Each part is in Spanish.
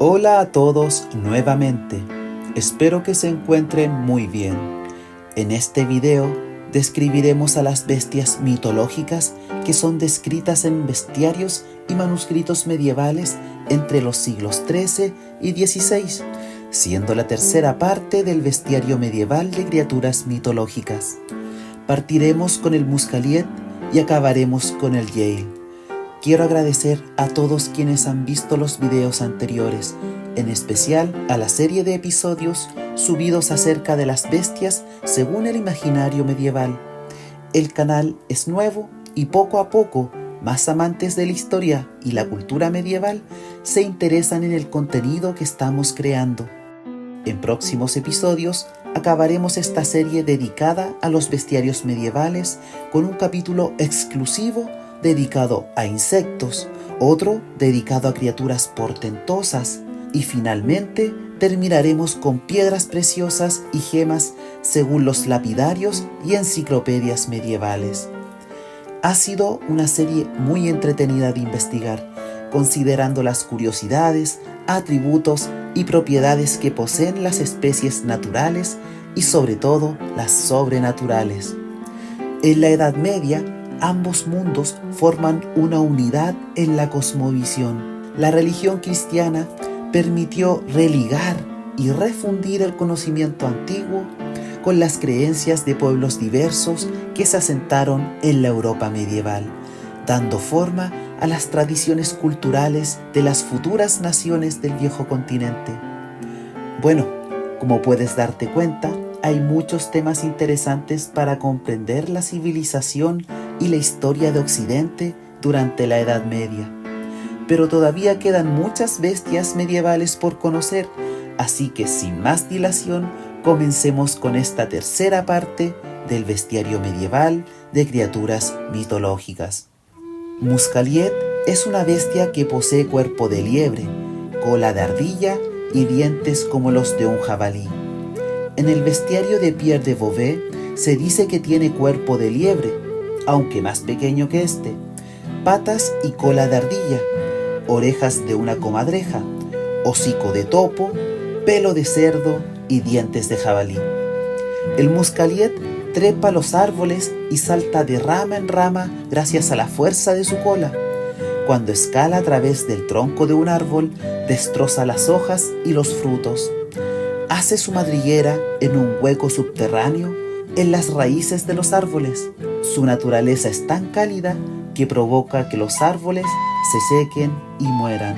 Hola a todos nuevamente, espero que se encuentren muy bien. En este video describiremos a las bestias mitológicas que son descritas en bestiarios y manuscritos medievales entre los siglos XIII y XVI, siendo la tercera parte del bestiario medieval de criaturas mitológicas. Partiremos con el Muscaliet y acabaremos con el Yale. Quiero agradecer a todos quienes han visto los videos anteriores, en especial a la serie de episodios subidos acerca de las bestias según el imaginario medieval. El canal es nuevo y poco a poco más amantes de la historia y la cultura medieval se interesan en el contenido que estamos creando. En próximos episodios acabaremos esta serie dedicada a los bestiarios medievales con un capítulo exclusivo dedicado a insectos, otro dedicado a criaturas portentosas y finalmente terminaremos con piedras preciosas y gemas según los lapidarios y enciclopedias medievales. Ha sido una serie muy entretenida de investigar, considerando las curiosidades, atributos y propiedades que poseen las especies naturales y sobre todo las sobrenaturales. En la Edad Media, ambos mundos forman una unidad en la cosmovisión. La religión cristiana permitió religar y refundir el conocimiento antiguo con las creencias de pueblos diversos que se asentaron en la Europa medieval, dando forma a las tradiciones culturales de las futuras naciones del viejo continente. Bueno, como puedes darte cuenta, hay muchos temas interesantes para comprender la civilización y la historia de Occidente durante la Edad Media. Pero todavía quedan muchas bestias medievales por conocer, así que sin más dilación, comencemos con esta tercera parte del bestiario medieval de criaturas mitológicas. Muscaliet es una bestia que posee cuerpo de liebre, cola de ardilla y dientes como los de un jabalí. En el bestiario de Pierre de Beauvais se dice que tiene cuerpo de liebre, aunque más pequeño que este, patas y cola de ardilla, orejas de una comadreja, hocico de topo, pelo de cerdo y dientes de jabalí. El Muscaliet trepa los árboles y salta de rama en rama gracias a la fuerza de su cola. Cuando escala a través del tronco de un árbol, destroza las hojas y los frutos. Hace su madriguera en un hueco subterráneo en las raíces de los árboles. Su naturaleza es tan cálida que provoca que los árboles se sequen y mueran.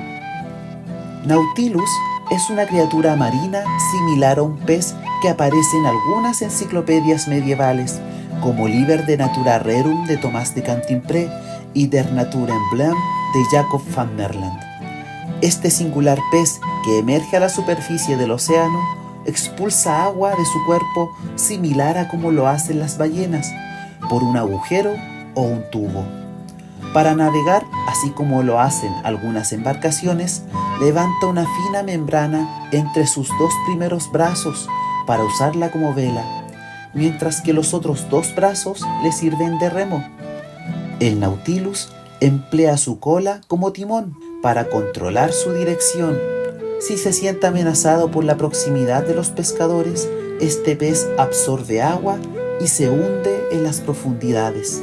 Nautilus es una criatura marina similar a un pez que aparece en algunas enciclopedias medievales, como Liber de Natura Rerum de Tomás de Cantimpré y Der Naturemblem de Jacob van Merland. Este singular pez que emerge a la superficie del océano expulsa agua de su cuerpo similar a como lo hacen las ballenas, por un agujero o un tubo. Para navegar, así como lo hacen algunas embarcaciones, levanta una fina membrana entre sus dos primeros brazos para usarla como vela, mientras que los otros dos brazos le sirven de remo. El Nautilus emplea su cola como timón para controlar su dirección. Si se siente amenazado por la proximidad de los pescadores, este pez absorbe agua y se hunde en las profundidades.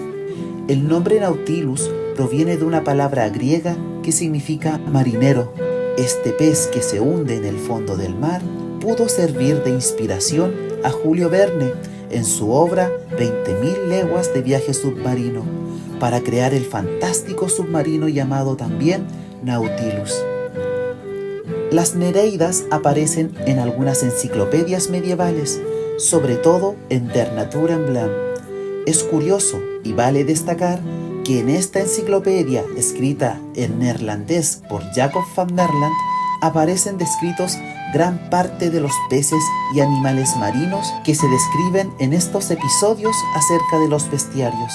El nombre Nautilus proviene de una palabra griega que significa marinero. Este pez que se hunde en el fondo del mar pudo servir de inspiración a Julio Verne en su obra 20.000 leguas de viaje submarino, para crear el fantástico submarino llamado también Nautilus. Las nereidas aparecen en algunas enciclopedias medievales, sobre todo en Der Naturemblem. Es curioso y vale destacar que en esta enciclopedia, escrita en neerlandés por Jacob van Merland, aparecen descritos gran parte de los peces y animales marinos que se describen en estos episodios acerca de los bestiarios.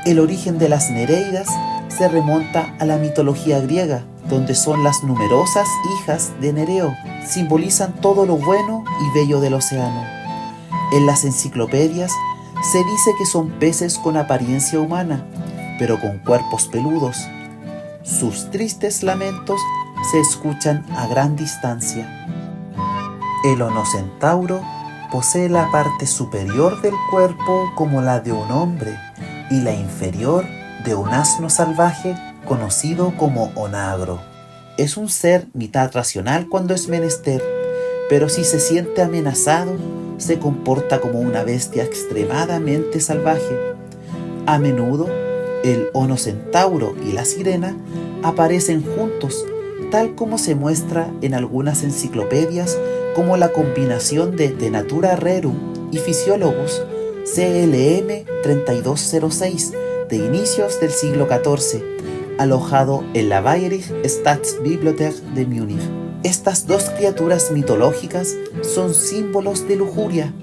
El origen de las nereidas se remonta a la mitología griega, donde son las numerosas hijas de Nereo, simbolizan todo lo bueno y bello del océano. En las enciclopedias se dice que son peces con apariencia humana, pero con cuerpos peludos. Sus tristes lamentos se escuchan a gran distancia. El Onocentauro posee la parte superior del cuerpo como la de un hombre y la inferior de un asno salvaje conocido como onagro. Es un ser mitad racional cuando es menester, pero si se siente amenazado, se comporta como una bestia extremadamente salvaje. A menudo, el Onocentauro y la sirena aparecen juntos, tal como se muestra en algunas enciclopedias como la combinación de Natura Rerum y Physiologus CLM 3206 de inicios del siglo XIV, alojado en la Bayerische Staatsbibliothek de Múnich. Estas dos criaturas mitológicas son símbolos de lujuria.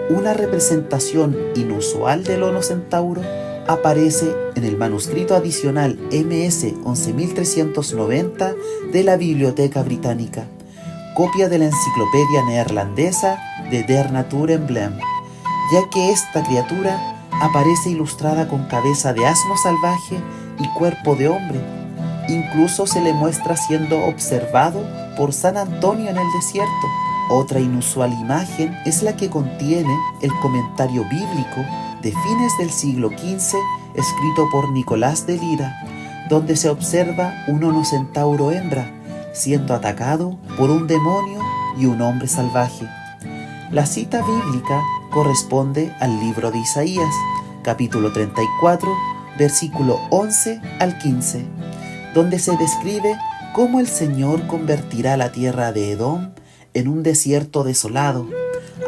Una representación inusual del Onocentauro aparece en el manuscrito adicional MS 11390 de la Biblioteca Británica, copia de la enciclopedia neerlandesa de Der Natuuremblem, ya que esta criatura aparece ilustrada con cabeza de asno salvaje y cuerpo de hombre. Incluso se le muestra siendo observado por San Antonio en el desierto. Otra inusual imagen es la que contiene el comentario bíblico de fines del siglo XV escrito por Nicolás de Lira, donde se observa un Onocentauro hembra siendo atacado por un demonio y un hombre salvaje. La cita bíblica corresponde al libro de Isaías, capítulo 34, versículo 11 al 15, donde se describe cómo el Señor convertirá la tierra de Edom en un desierto desolado,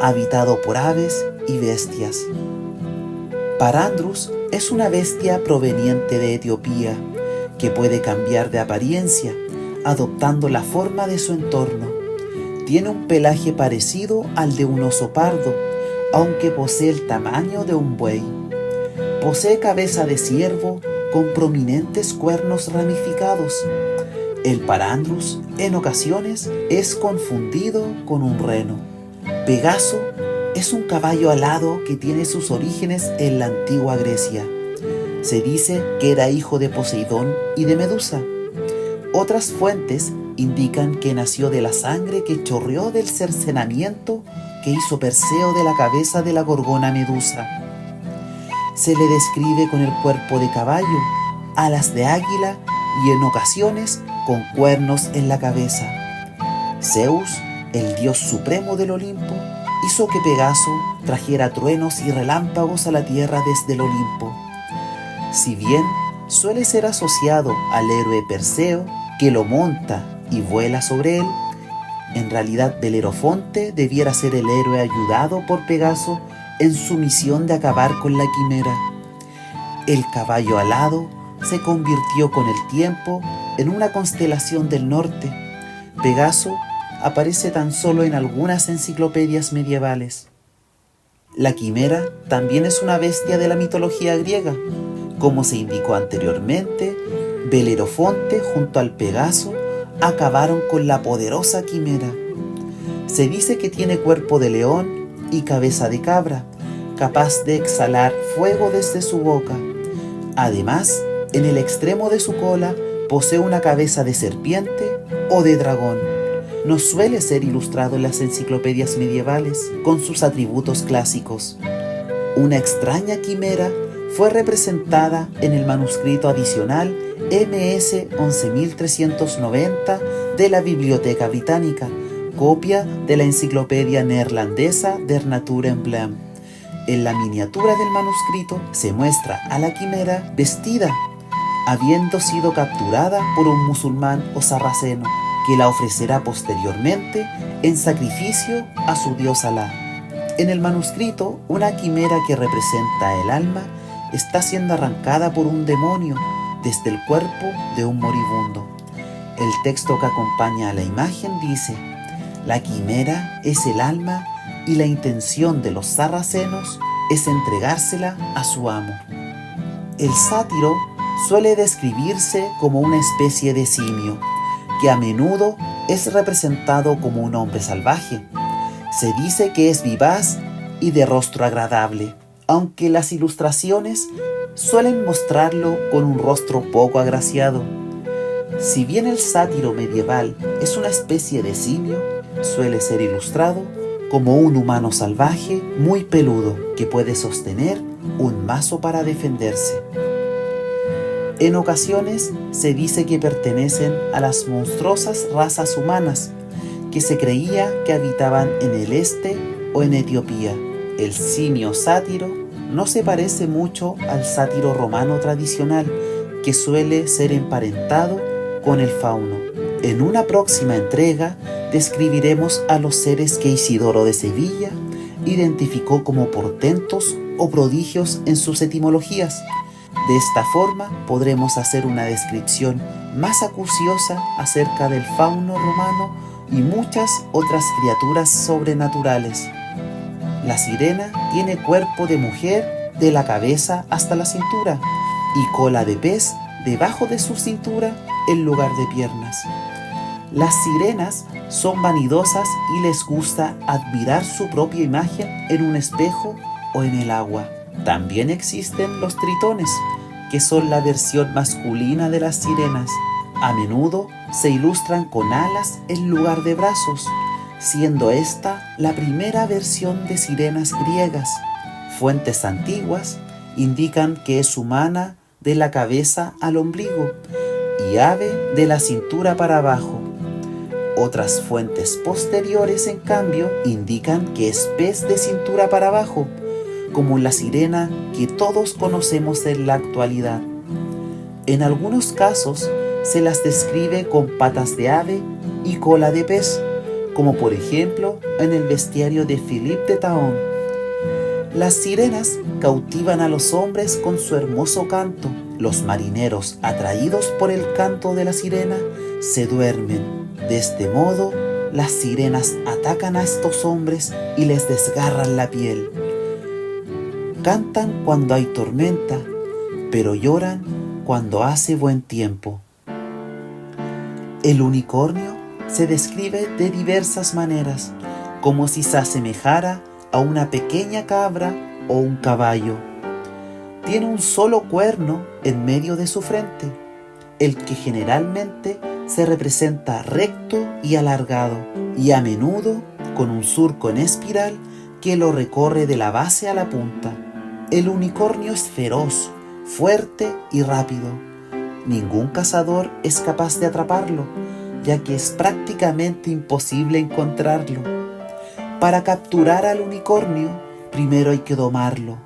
habitado por aves y bestias. Parandrus es una bestia proveniente de Etiopía, que puede cambiar de apariencia, adoptando la forma de su entorno. Tiene un pelaje parecido al de un oso pardo, aunque posee el tamaño de un buey. Posee cabeza de ciervo con prominentes cuernos ramificados. El Parandrus, en ocasiones, es confundido con un reno. Pegaso es un caballo alado que tiene sus orígenes en la antigua Grecia. Se dice que era hijo de Poseidón y de Medusa. Otras fuentes indican que nació de la sangre que chorreó del cercenamiento que hizo Perseo de la cabeza de la gorgona Medusa. Se le describe con el cuerpo de caballo, alas de águila y en ocasiones con cuernos en la cabeza. Zeus, el dios supremo del Olimpo, hizo que Pegaso trajera truenos y relámpagos a la tierra desde el Olimpo. Si bien suele ser asociado al héroe Perseo, que lo monta y vuela sobre él, en realidad Belerofonte debiera ser el héroe ayudado por Pegaso en su misión de acabar con la quimera. El caballo alado se convirtió con el tiempo en una constelación del norte. Pegaso aparece tan solo en algunas enciclopedias medievales. La quimera también es una bestia de la mitología griega. Como se indicó anteriormente, Belerofonte junto al Pegaso acabaron con la poderosa quimera. Se dice que tiene cuerpo de león y cabeza de cabra, capaz de exhalar fuego desde su boca. Además, en el extremo de su cola posee una cabeza de serpiente o de dragón. No suele ser ilustrado en las enciclopedias medievales con sus atributos clásicos. Una extraña quimera fue representada en el manuscrito adicional MS 11390 de la Biblioteca Británica, copia de la enciclopedia neerlandesa Der Natuuremblem. En la miniatura del manuscrito se muestra a la quimera vestida, habiendo sido capturada por un musulmán o sarraceno, que la ofrecerá posteriormente en sacrificio a su dios Alá. En el manuscrito, una quimera que representa el alma está siendo arrancada por un demonio desde el cuerpo de un moribundo. El texto que acompaña a la imagen dice: la quimera es el alma y la intención de los sarracenos es entregársela a su amo. El sátiro suele describirse como una especie de simio, que a menudo es representado como un hombre salvaje. Se dice que es vivaz y de rostro agradable, aunque las ilustraciones suelen mostrarlo con un rostro poco agraciado. Si bien el sátiro medieval es una especie de simio, suele ser ilustrado como un humano salvaje muy peludo que puede sostener un mazo para defenderse. En ocasiones se dice que pertenecen a las monstruosas razas humanas que se creía que habitaban en el este o en Etiopía. El simio sátiro no se parece mucho al sátiro romano tradicional, que suele ser emparentado con el fauno. En una próxima entrega describiremos a los seres que Isidoro de Sevilla identificó como portentos o prodigios en sus etimologías. De esta forma podremos hacer una descripción más acuciosa acerca del fauno romano y muchas otras criaturas sobrenaturales. La sirena tiene cuerpo de mujer de la cabeza hasta la cintura y cola de pez debajo de su cintura en lugar de piernas. Las sirenas son vanidosas y les gusta admirar su propia imagen en un espejo o en el agua. También existen los tritones, que son la versión masculina de las sirenas. A menudo se ilustran con alas en lugar de brazos, siendo esta la primera versión de sirenas griegas. Fuentes antiguas indican que es humana de la cabeza al ombligo y ave de la cintura para abajo. Otras fuentes posteriores, en cambio, indican que es pez de cintura para abajo, como la sirena que todos conocemos en la actualidad. En algunos casos se las describe con patas de ave y cola de pez, como por ejemplo en el bestiario de Philippe de Taon. Las sirenas cautivan a los hombres con su hermoso canto. Los marineros, atraídos por el canto de la sirena, se duermen. De este modo, las sirenas atacan a estos hombres y les desgarran la piel. Cantan cuando hay tormenta, pero lloran cuando hace buen tiempo. El unicornio se describe de diversas maneras, como si se asemejara a una pequeña cabra o un caballo. Tiene un solo cuerno en medio de su frente, el que generalmente se representa recto y alargado, y a menudo con un surco en espiral que lo recorre de la base a la punta. El unicornio es feroz, fuerte y rápido. Ningún cazador es capaz de atraparlo, ya que es prácticamente imposible encontrarlo. Para capturar al unicornio, primero hay que domarlo.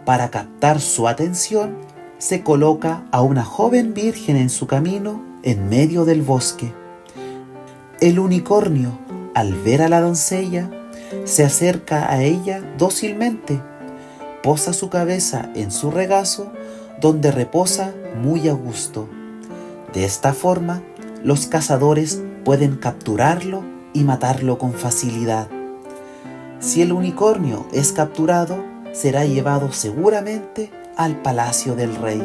Para captar su atención, se coloca a una joven virgen en su camino en medio del bosque. El unicornio, al ver a la doncella, se acerca a ella dócilmente, posa su cabeza en su regazo, donde reposa muy a gusto. De esta forma, los cazadores pueden capturarlo y matarlo con facilidad. Si el unicornio es capturado, será llevado seguramente al palacio del rey.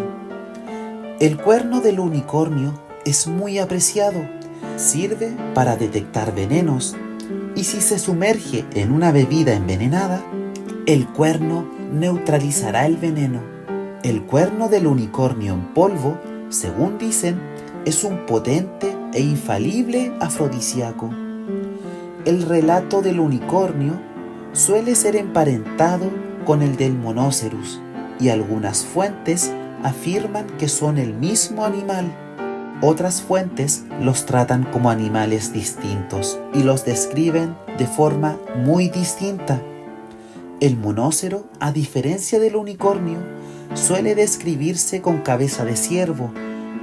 El cuerno del unicornio es muy apreciado, sirve para detectar venenos, y si se sumerge en una bebida envenenada, el cuerno neutralizará el veneno. El cuerno del unicornio en polvo, según dicen, es un potente e infalible afrodisíaco. El relato del unicornio suele ser emparentado con el del monóceros, y algunas fuentes afirman que son el mismo animal. Otras fuentes los tratan como animales distintos y los describen de forma muy distinta. El monócero, a diferencia del unicornio, suele describirse con cabeza de ciervo,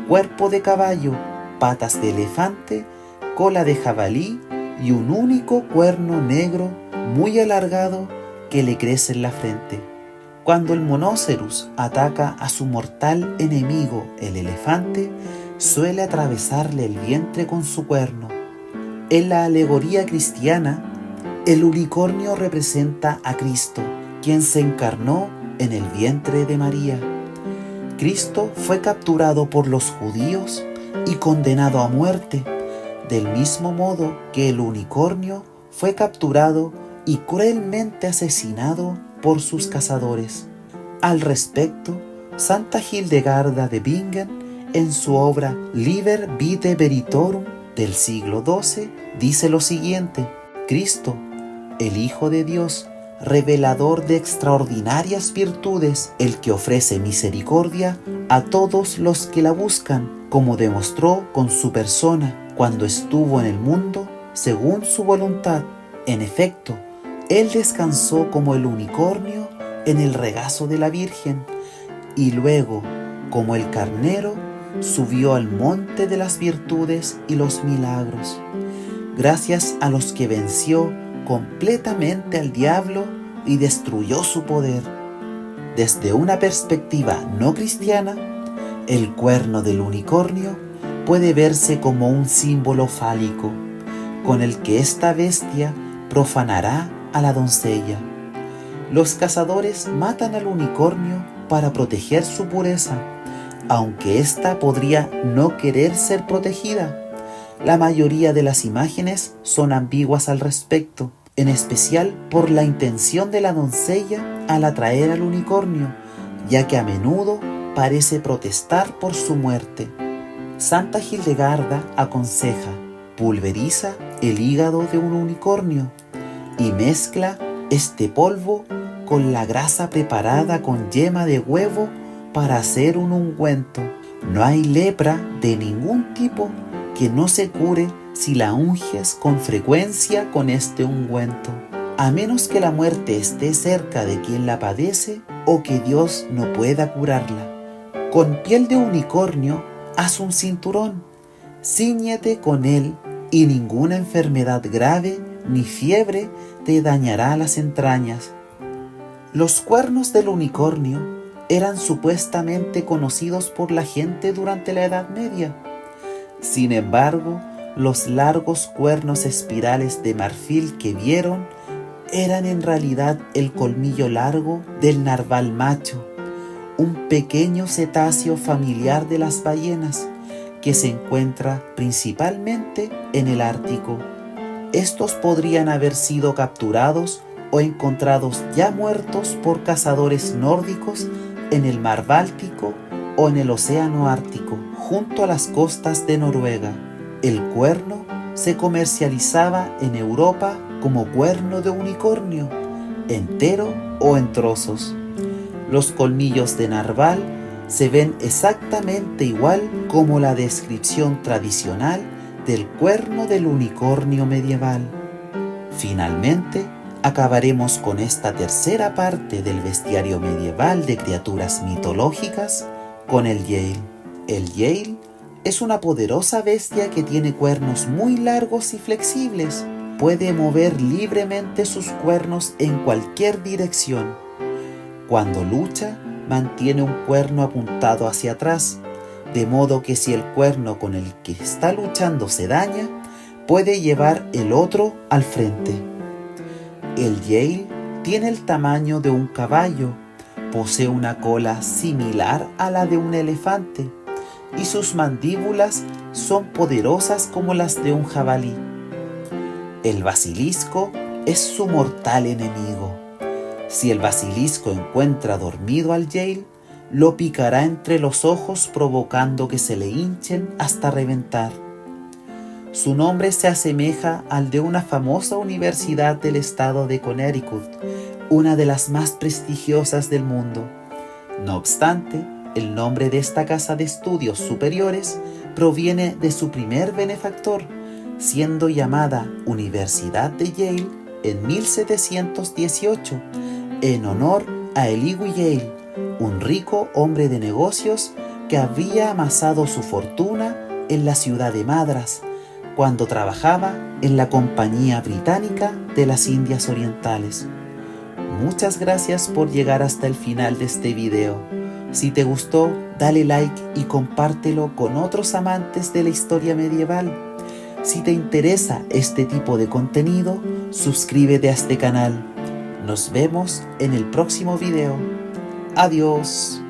cuerpo de caballo, patas de elefante, cola de jabalí y un único cuerno negro muy alargado que le crece en la frente. Cuando el monóceros ataca a su mortal enemigo, el elefante, suele atravesarle el vientre con su cuerno. En la alegoría cristiana, el unicornio representa a Cristo, quien se encarnó en el vientre de María. Cristo fue capturado por los judíos y condenado a muerte, del mismo modo que el unicornio fue capturado y cruelmente asesinado por sus cazadores. Al respecto, Santa Hildegarda de Bingen en su obra Liber Vitae Veritorum del siglo XII, dice lo siguiente: Cristo, el Hijo de Dios, revelador de extraordinarias virtudes, el que ofrece misericordia a todos los que la buscan, como demostró con su persona cuando estuvo en el mundo según su voluntad. En efecto, Él descansó como el unicornio en el regazo de la Virgen, y luego, como el carnero, subió al monte de las virtudes y los milagros, gracias a los que venció completamente al diablo y destruyó su poder. Desde una perspectiva no cristiana, el cuerno del unicornio puede verse como un símbolo fálico, con el que esta bestia profanará a la doncella. Los cazadores matan al unicornio para proteger su pureza, aunque ésta podría no querer ser protegida. La mayoría de las imágenes son ambiguas al respecto, en especial por la intención de la doncella al atraer al unicornio, ya que a menudo parece protestar por su muerte. Santa Hildegarda aconseja: pulveriza el hígado de un unicornio y mezcla este polvo con la grasa preparada con yema de huevo para hacer un ungüento. No hay lepra de ningún tipo que no se cure si la unges con frecuencia con este ungüento, a menos que la muerte esté cerca de quien la padece o que Dios no pueda curarla. Con piel de unicornio haz un cinturón, cíñete con él y ninguna enfermedad grave ni fiebre te dañará las entrañas. Los cuernos del unicornio eran supuestamente conocidos por la gente durante la Edad Media. Sin embargo, los largos cuernos espirales de marfil que vieron eran en realidad el colmillo largo del narval macho, un pequeño cetáceo familiar de las ballenas que se encuentra principalmente en el Ártico. Estos podrían haber sido capturados o encontrados ya muertos por cazadores nórdicos en el mar Báltico o en el océano Ártico, junto a las costas de Noruega. El cuerno se comercializaba en Europa como cuerno de unicornio, entero o en trozos. Los colmillos de narval se ven exactamente igual como la descripción tradicional del cuerno del unicornio medieval. Finalmente, acabaremos con esta tercera parte del bestiario medieval de criaturas mitológicas con el Yale. El Yale es una poderosa bestia que tiene cuernos muy largos y flexibles. Puede mover libremente sus cuernos en cualquier dirección. Cuando lucha, mantiene un cuerno apuntado hacia atrás, de modo que si el cuerno con el que está luchando se daña, puede llevar el otro al frente. El Yale tiene el tamaño de un caballo, posee una cola similar a la de un elefante y sus mandíbulas son poderosas como las de un jabalí. El basilisco es su mortal enemigo. Si el basilisco encuentra dormido al Yale, lo picará entre los ojos provocando que se le hinchen hasta reventar. Su nombre se asemeja al de una famosa universidad del estado de Connecticut, una de las más prestigiosas del mundo. No obstante, el nombre de esta casa de estudios superiores proviene de su primer benefactor, siendo llamada Universidad de Yale en 1718, en honor a Elihu Yale, un rico hombre de negocios que había amasado su fortuna en la ciudad de Madras, cuando trabajaba en la Compañía Británica de las Indias Orientales. Muchas gracias por llegar hasta el final de este video. Si te gustó, dale like y compártelo con otros amantes de la historia medieval. Si te interesa este tipo de contenido, suscríbete a este canal. Nos vemos en el próximo video. Adiós.